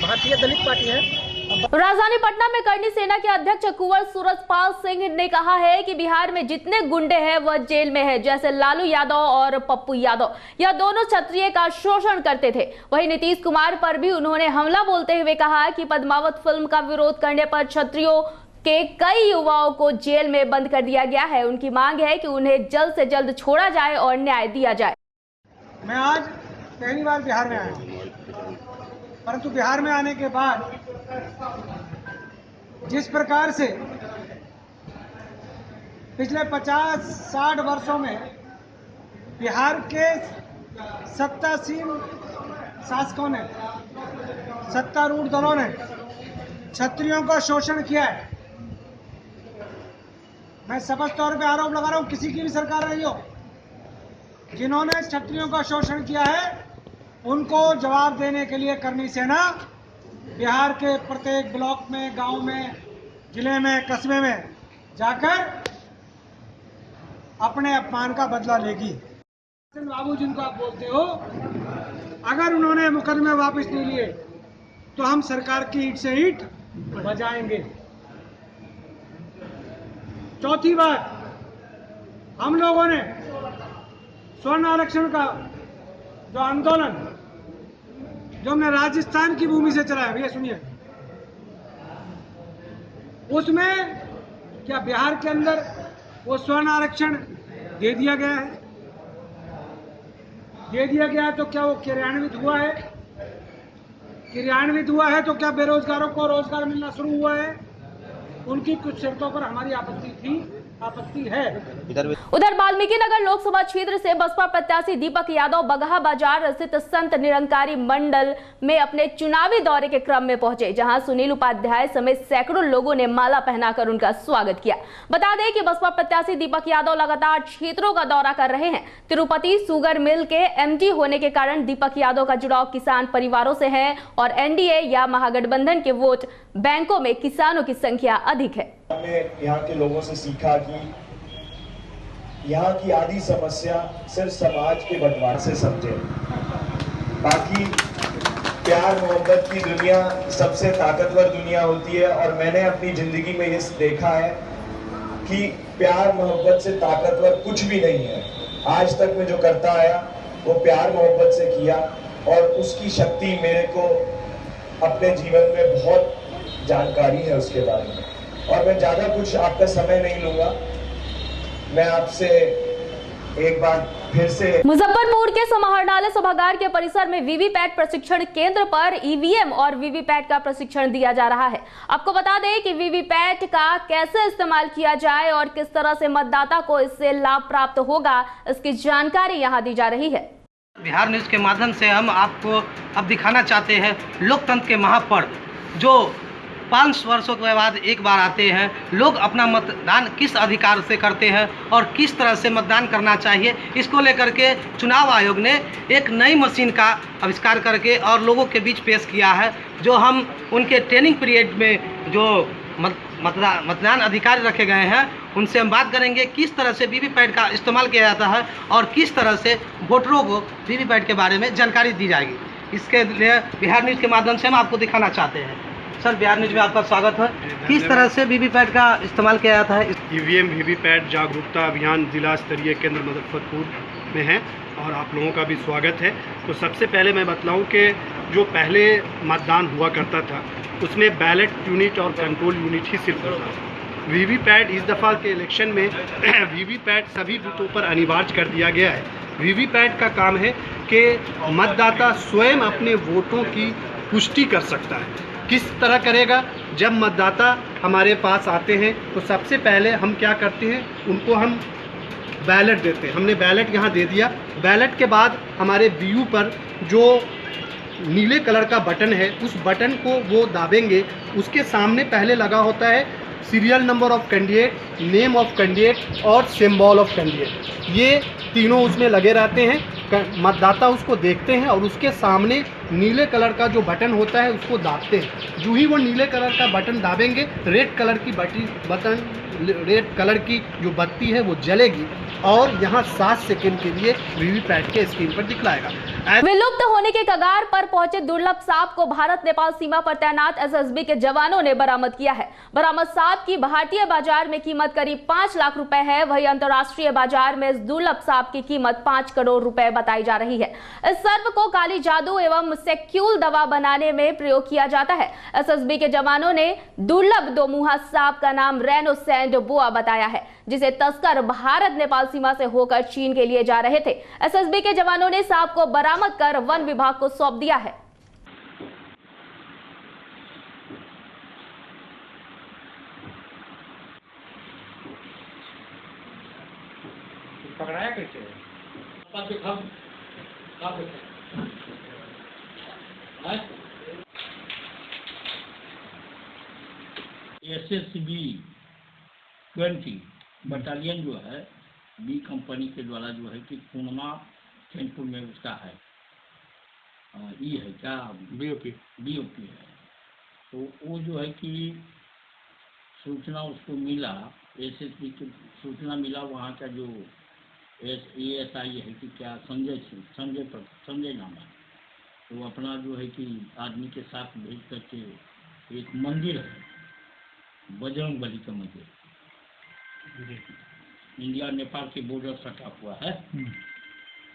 भारतीय दलित पार्टी है। राजधानी पटना में करनी सेना के अध्यक्ष कुंवर सूरजपाल सिंह ने कहा है कि बिहार में जितने गुंडे हैं वह जेल में है, जैसे लालू यादव और पप्पू यादव। यह दोनों क्षत्रिय का शोषण करते थे। वहीं नीतीश कुमार पर भी उन्होंने हमला बोलते हुए कहा कि पद्मावत फिल्म का विरोध करने पर क्षत्रियों के कई युवाओं को जेल में बंद कर दिया गया है। उनकी मांग है कि उन्हें जल्द से जल्द छोड़ा जाए और न्याय दिया जाए। मैं आज पहली बार बिहार में आया हूँ, परंतु बिहार में आने के बाद जिस प्रकार से पिछले 50-60 वर्षों में बिहार के सत्तासीन शासकों ने, सत्तारूढ़ दलों ने क्षत्रियों का शोषण किया है। मैं स्पष्ट तौर पे आरोप लगा रहा हूं, किसी की भी सरकार रही हो, जिन्होंने क्षत्रियों का शोषण किया है उनको जवाब देने के लिए करनी सेना बिहार के प्रत्येक ब्लॉक में, गांव में, जिले में, कस्बे में जाकर अपने अपमान का बदला लेगी। बाबू जिनको आप बोलते हो, अगर उन्होंने मुकदमे वापस नहीं लिए तो हम सरकार की ईंट से ईंट बजाएंगे। चौथी बात, हम लोगों ने स्वर्ण आरक्षण का जो आंदोलन जो हमने राजस्थान की भूमि से चलाया, भैया सुनिए, उसमें क्या बिहार के अंदर वो स्वर्ण आरक्षण दे दिया गया है? दे दिया गया है तो क्या वो क्रियान्वित हुआ है? क्रियान्वित हुआ है तो क्या बेरोजगारों को रोजगार मिलना शुरू हुआ है? उनकी कुछ शर्तों पर हमारी आपत्ति थी, आपत्ति है। उधर वाल्मीकि नगर लोकसभा क्षेत्र से बसपा प्रत्याशी दीपक यादव बगहा बाजार स्थित संत निरंकारी मंडल में अपने चुनावी दौरे के क्रम में पहुंचे, जहां सुनील उपाध्याय समेत सैकड़ों लोगों ने माला पहनाकर उनका स्वागत किया। बता दें कि बसपा प्रत्याशी दीपक यादव लगातार क्षेत्रों का दौरा कर रहे हैं। तिरुपति शुगर मिल के एमडी होने के कारण दीपक यादव का जुड़ाव किसान परिवारों से है और एनडीए या महागठबंधन के वोट बैंकों में किसानों की संख्या अधिक है। हमने यहाँ के लोगों से सीखा कि यहाँ की आधी समस्या सिर्फ समाज के बंटवारे से समझे, बाकी प्यार मोहब्बत की दुनिया सबसे ताकतवर दुनिया होती है। और मैंने अपनी जिंदगी में ये देखा है कि प्यार मोहब्बत से ताकतवर कुछ भी नहीं है। आज तक मैं जो करता आया वो प्यार मोहब्बत से किया और उसकी शक्ति मेरे को अपने जीवन में बहुत जानकारी है उसके बारे में। और मैं ज्यादा कुछ आपका समय नहीं लूंगा, मैं आपसे एक बार फिर से मुजफ्फरपुर के समाहरणालय सभागार के परिसर में वीवीपैट प्रशिक्षण केंद्र पर ईवीएम और वीवीपैट का प्रशिक्षण दिया जा रहा है। आपको बता दें कि वीवीपैट का कैसे इस्तेमाल किया जाए और किस तरह से मतदाता को इससे लाभ प्राप्त होगा, इसकी जानकारी यहां दी जा रही है। बिहार न्यूज के माध्यम से हम आपको अब दिखाना चाहते हैं लोकतंत्र के महापर्व जो 5 वर्षों के बाद एक बार आते हैं। लोग अपना मतदान किस अधिकार से करते हैं और किस तरह से मतदान करना चाहिए, इसको लेकर के चुनाव आयोग ने एक नई मशीन का आविष्कार करके और लोगों के बीच पेश किया है, जो हम उनके ट्रेनिंग पीरियड में जो मतदान अधिकारी रखे गए हैं उनसे हम बात करेंगे किस तरह से वीवीपैट का इस्तेमाल किया जाता है और किस तरह से वोटरों को वीवीपैट के बारे में जानकारी दी जाएगी। इसके लिए बिहार न्यूज़ के माध्यम से हम आपको दिखाना चाहते हैं। सर, बिहार न्यूज में आपका स्वागत है। किस तरह से वीवीपैट का इस्तेमाल किया जाता है? ईवीएम वीवीपैट जागरूकता अभियान जिला स्तरीय केंद्र मुजफ्फरपुर में है और आप लोगों का भी स्वागत है। तो सबसे पहले मैं बतलाऊं कि जो पहले मतदान हुआ करता था उसमें बैलेट यूनिट और कंट्रोल यूनिट ही सिर्फ होता था। वीवीपैट इस दफ़ा के इलेक्शन में वीवीपैट सभी बूथों पर अनिवार्य कर दिया गया है। वीवीपैट का काम है कि मतदाता स्वयं अपने वोटों की पुष्टि कर सकता है। किस तरह करेगा? जब मतदाता हमारे पास आते हैं तो सबसे पहले हम क्या करते हैं, उनको हम बैलेट देते हैं। हमने बैलेट यहाँ दे दिया। बैलेट के बाद हमारे वीयू पर जो नीले कलर का बटन है उस बटन को वो दाबेंगे। उसके सामने पहले लगा होता है serial number of candidate, name of candidate और सिंबल ऑफ कैंडिडेट, ये तीनों उसमें लगे रहते हैं। मतदाता उसको देखते हैं और उसके सामने नीले कलर का जो बटन होता है उसको दाबते हैं। जो ही वो नीले कलर का बटन दाबेंगे, रेड कलर की जो बत्ती है वो जलेगी और यहाँ 7 सेकंड के लिए वीवीपैट के स्क्रीन पर दिखलाएगा। विलुप्त होने के कगार पर पहुंचे दुर्लभ सांप को भारत नेपाल सीमा पर तैनात एसएसबी के जवानों ने बरामद किया है। बरामद सांप की भारतीय बाजार में कीमत करीब 5 लाख रुपए है। वहीं अंतर्राष्ट्रीय बाजार में इस दुर्लभ सांप की कीमत 5 करोड़ रुपए बताई जा रही है। इस सर्प को काली जादू एवं सेक्यूल दवा बनाने में प्रयोग किया जाता है। एसएसबी के जवानों ने दुर्लभ दोमुहा सांप का नाम रेनोसेंट बोआ बताया है, जिसे तस्कर भारत नेपाल सीमा से होकर चीन के लिए जा रहे थे। एसएसबी के जवानों ने सांप को बरामद कर वन विभाग को सौंप दिया है। पकड़ाया कैसे? एसएसबी 20 बटालियन जो है बी कंपनी के द्वारा जो है कि पूर्णिमा चैनपुर में उसका है ये है क्या बीओपी है। तो वो जो है कि सूचना उसको मिला, एसएसबी की सूचना मिला, वहाँ का जो एएसआई है कि क्या संजय नाम है, तो अपना जो है कि आदमी के साथ भेज करके एक मंदिर है बजरंग बली का मंदिर, इंडिया नेपाल के बॉर्डर सटा हुआ है,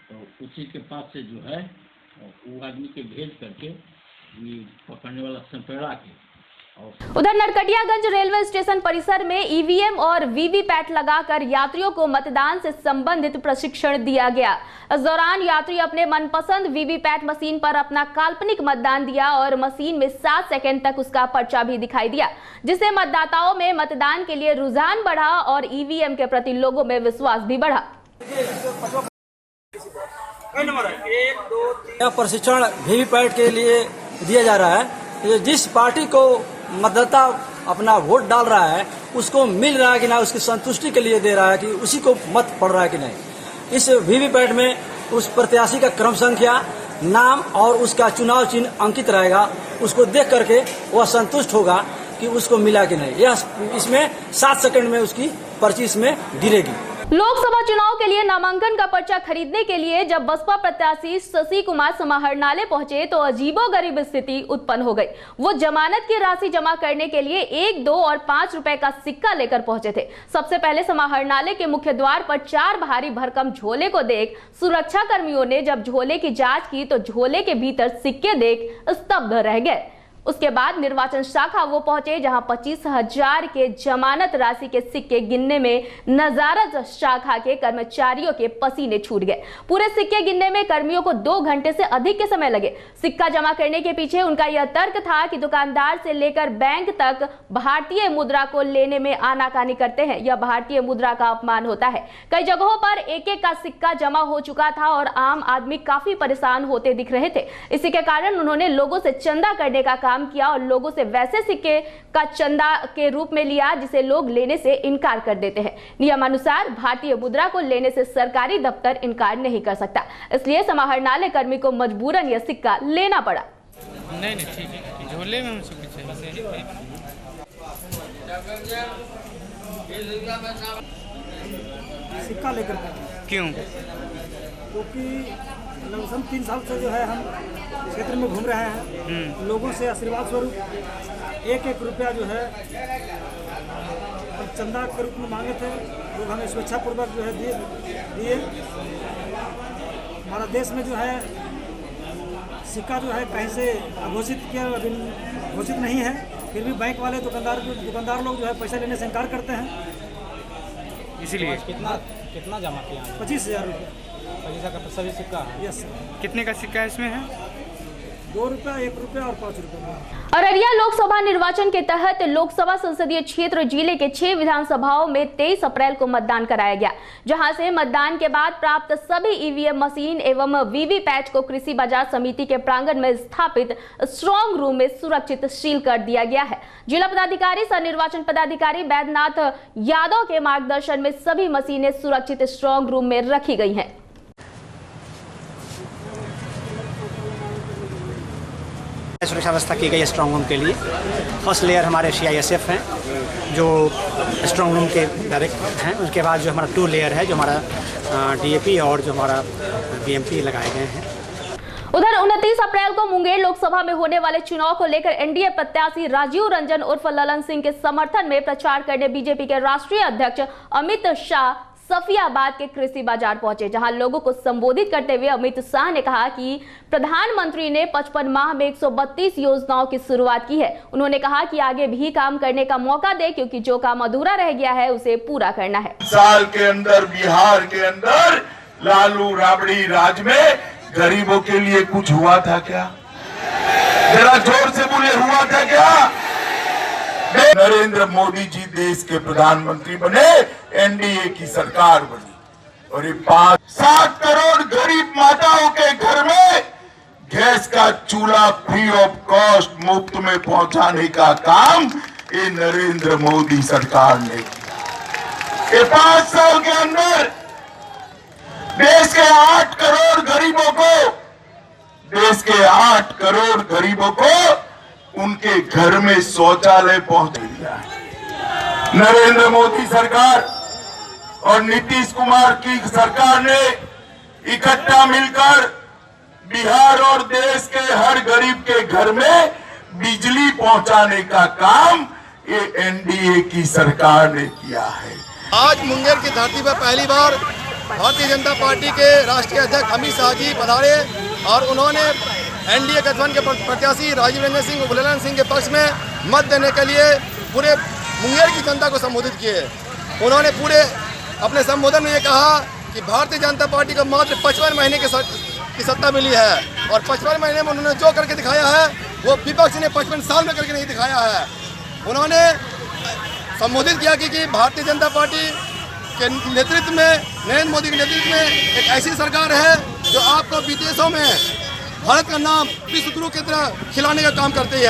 तो उसी के पास से जो है वो आदमी के भेज करके ये पकड़ने वाला संपेड़ा के। उधर नरकटियागंज रेलवे स्टेशन परिसर में ईवीएम और वीवीपैट लगाकर यात्रियों को मतदान से संबंधित प्रशिक्षण दिया गया। इस दौरान यात्री अपने मनपसंद वीवीपैट मशीन पर अपना काल्पनिक मतदान दिया और मशीन में 7 सेकंड तक उसका पर्चा भी दिखाई दिया, जिससे मतदाताओं में मतदान के लिए रुझान बढ़ा और ईवीएम के प्रति लोगों में विश्वास भी बढ़ा। यह प्रशिक्षण वीवीपैट के लिए दिया जा रहा है। जिस पार्टी को मतदाता अपना वोट डाल रहा है उसको मिल रहा है कि ना, उसकी संतुष्टि के लिए दे रहा है कि उसी को मत पड़ रहा है कि नहीं। इस वीवीपैट में उस प्रत्याशी का क्रम संख्या, नाम और उसका चुनाव चिन्ह अंकित रहेगा। उसको देख करके वह संतुष्ट होगा कि उसको मिला कि नहीं। यह इसमें 7 सेकंड में उसकी पर्ची इसमें गिरेगी। लोकसभा चुनाव के लिए नामांकन का पर्चा खरीदने के लिए जब बसपा प्रत्याशी शशि कुमार समाहरणालय पहुंचे तो अजीबोगरीब स्थिति उत्पन्न हो गई। वो जमानत की राशि जमा करने के लिए 1, 2 और 5 रुपए का सिक्का लेकर पहुंचे थे। सबसे पहले समाहरणालय के मुख्य द्वार पर 4 भारी भरकम झोले को देख सुरक्षा कर्मियों ने जब झोले की जांच की तो झोले के भीतर सिक्के देख स्तब्ध रह गए। उसके बाद निर्वाचन शाखा वो पहुंचे जहां 25,000 के जमानत राशि के सिक्के गिनने में नजारत शाखा के कर्मचारियों के पसीने छूट गए। पूरे सिक्के गिनने में कर्मियों को 2 घंटे से अधिक के समय लगे। सिक्का जमा करने के पीछे उनका यह तर्क था कि दुकानदार से लेकर बैंक तक भारतीय मुद्रा को लेने में आनाकानी करते हैं। यह भारतीय मुद्रा का अपमान होता है। कई जगहों पर एक का सिक्का जमा हो चुका था और आम आदमी काफी परेशान होते दिख रहे थे। इसी के कारण उन्होंने लोगों से चंदा करने का काम किया और लोगों से वैसे सिक्के का चंदा के रूप में लिया जिसे लोग लेने से इनकार कर देते हैं। नियमानुसार भारतीय मुद्रा को लेने से सरकारी दफ्तर इनकार नहीं कर सकता, इसलिए समाहरणालय कर्मी को मजबूरन यह सिक्का लेना पड़ा। नहीं ठीक है, झोले में सिक्का लेकर क्यों? क्योंकि लगभग 3 साल से जो है हम क्षेत्र में घूम रहे हैं, लोगों से आशीर्वाद स्वरूप 1-1 रुपया जो है चंदा के रूप में मांगे थे। लोग हमें स्वेच्छापूर्वक जो है दिए। हमारा देश में जो है सिक्का जो है कहीं से घोषित किया घोषित नहीं है, फिर भी बैंक वाले दुकानदार लोग जो है पैसा लेने से इनकार करते हैं। इसीलिए कितना जमा किया? 25,000 रुपये। 25,000 का सभी सिक्का है? Yes sir. कितने का सिक्का इसमें है? 2 रुपया, 1 रुपया और 5 रुपया। अररिया लोकसभा निर्वाचन के तहत लोकसभा संसदीय क्षेत्र जिले के 6 विधानसभाओं में 23 अप्रैल को मतदान कराया गया, जहां से मतदान के बाद प्राप्त सभी ईवीएम मशीन एवं वीवीपैट को कृषि बाजार समिति के प्रांगण में स्थापित स्ट्रांग रूम में सुरक्षित सील कर दिया गया है। जिला पदाधिकारी सह निर्वाचन पदाधिकारी बैद्यनाथ यादव के मार्गदर्शन में सभी मशीनें सुरक्षित स्ट्रांग रूम में रखी गई हैं। सुरक्षा व्यवस्था की गई है स्ट्रांग रूम के लिए। फर्स्ट लेयर हमारे CISF हैं जो स्ट्रांग रूम के डायरेक्ट हैं। उसके बाद जो हमारा 2 लेयर है जो हमारा DAP और जो हमारा BMP लगाए गए हैं। उधर 29 अप्रैल को मुंगेर लोकसभा में होने वाले चुनाव को लेकर एनडीए प्रत्याशी राजीव रंजन उर्फ ललन सिंह के समर्थन में प्रचार करने बीजेपी के राष्ट्रीय अध्यक्ष अमित शाह सफियाबाद के कृषि बाजार पहुंचे, जहां लोगों को संबोधित करते हुए अमित शाह ने कहा कि प्रधानमंत्री ने 55 माह में 132 योजनाओं की शुरुआत की है। उन्होंने कहा कि आगे भी काम करने का मौका दे, क्योंकि जो काम अधूरा रह गया है उसे पूरा करना है। साल के अंदर बिहार के अंदर लालू राबड़ी राज में गरीबों के लिए कुछ हुआ था क्या? जरा जोर से बोले, हुआ था क्या? नरेंद्र मोदी जी देश के प्रधानमंत्री बने, एनडीए की सरकार बनी और ये 7 करोड़ गरीब माताओं के घर में गैस का चूल्हा फ्री ऑफ कॉस्ट मुफ्त में पहुंचाने का काम ये नरेंद्र मोदी सरकार ने किया। ये 5 साल के अंदर देश के 8 करोड़ गरीबों को उनके घर में शौचालय पहुंच दिया है। नरेंद्र मोदी सरकार और नीतीश कुमार की सरकार ने इकट्ठा मिलकर बिहार और देश के हर गरीब के घर में बिजली पहुंचाने का काम ये एनडीए की सरकार ने किया है। आज मुंगेर की धरती पर पहली बार भारतीय जनता पार्टी के राष्ट्रीय अध्यक्ष अमित शाह जी पधारे और उन्होंने एनडीए गठबंधन के प्रत्याशी राजीव रंजन सिंह उर्फ ललन सिंह के पक्ष में मत देने के लिए पूरे मुंगेर की जनता को संबोधित किए। उन्होंने पूरे अपने संबोधन में ये कहा कि भारतीय जनता पार्टी को मात्र 55 महीने की सत्ता मिली है और 55 महीने में उन्होंने जो करके दिखाया है वो विपक्ष ने 55 साल में करके नहीं दिखाया है। उन्होंने संबोधित किया कि भारतीय जनता पार्टी के नेतृत्व में, नरेंद्र मोदी के नेतृत्व में एक ऐसी सरकार है जो आपको विदेशों में भारत का नाम विश्व गुरु की तरह खिलाने का काम करती है।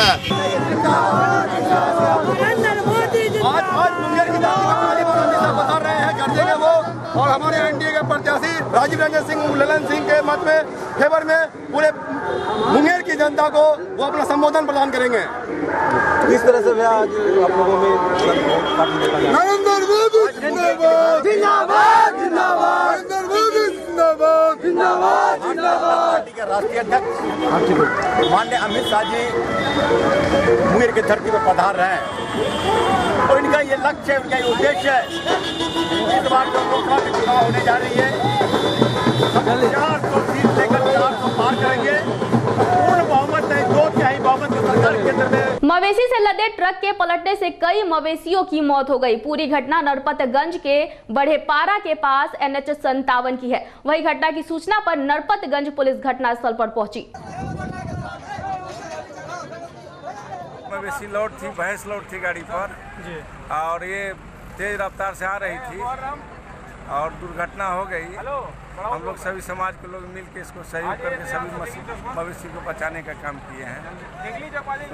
आज मुंगेर की धरती पर पहली बार अमित शाह बता रहे हैं कर देंगे वो, और हमारे एनडीए के प्रत्याशी राजीव रंजन सिंह ललन सिंह के मत में फेवर में पूरे मुंगेर की जनता को वो अपना संबोधन प्रदान करेंगे। किस तरह से आज आप लोगों में नरेंद्र मोदी जिंदाबाद जिंदाबाद जिंदाबाद, नरेंद्र मोदी जिंदाबाद जिंदाबाद जिंदाबाद। पार्टी के राष्ट्रीय अध्यक्ष माननीय अमित शाह जी मुंगेर की धरती पर पधार रहे हैं और इनका ये लक्ष्य है, उनका ये उद्देश्य है। इस बार जो लोकसभा के चुनाव होने जा रही है 400 सीट लेकर 400 पार करेंगे। पूर्ण बहुमत है, 2/3 बहुमत की सरकार केंद्र में। मवेशी से लदे ट्रक के पलटने से कई मवेशियों की मौत हो गई। पूरी घटना नरपतगंज के बढ़ेपारा के पास NH 57 की है। वही घटना की सूचना पर नरपतगंज पुलिस घटनास्थल पर पहुंची। मवेशी लोड थी, भैंस लोड थी गाड़ी पर जी, और ये तेज रफ्तार से आ रही थी और दुर्घटना हो गई। हम लोग सभी समाज के लोग मिल के इसको सहयोग करके सभी मवेशी को बचाने का काम किए हैं।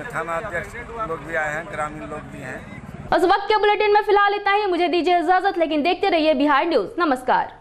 थाना अध्यक्ष लोग भी आए हैं, ग्रामीण लोग भी हैं। उस वक्त के बुलेटिन में फिलहाल इतना ही। मुझे दीजिए इजाजत, लेकिन देखते रहिए बिहार न्यूज। नमस्कार।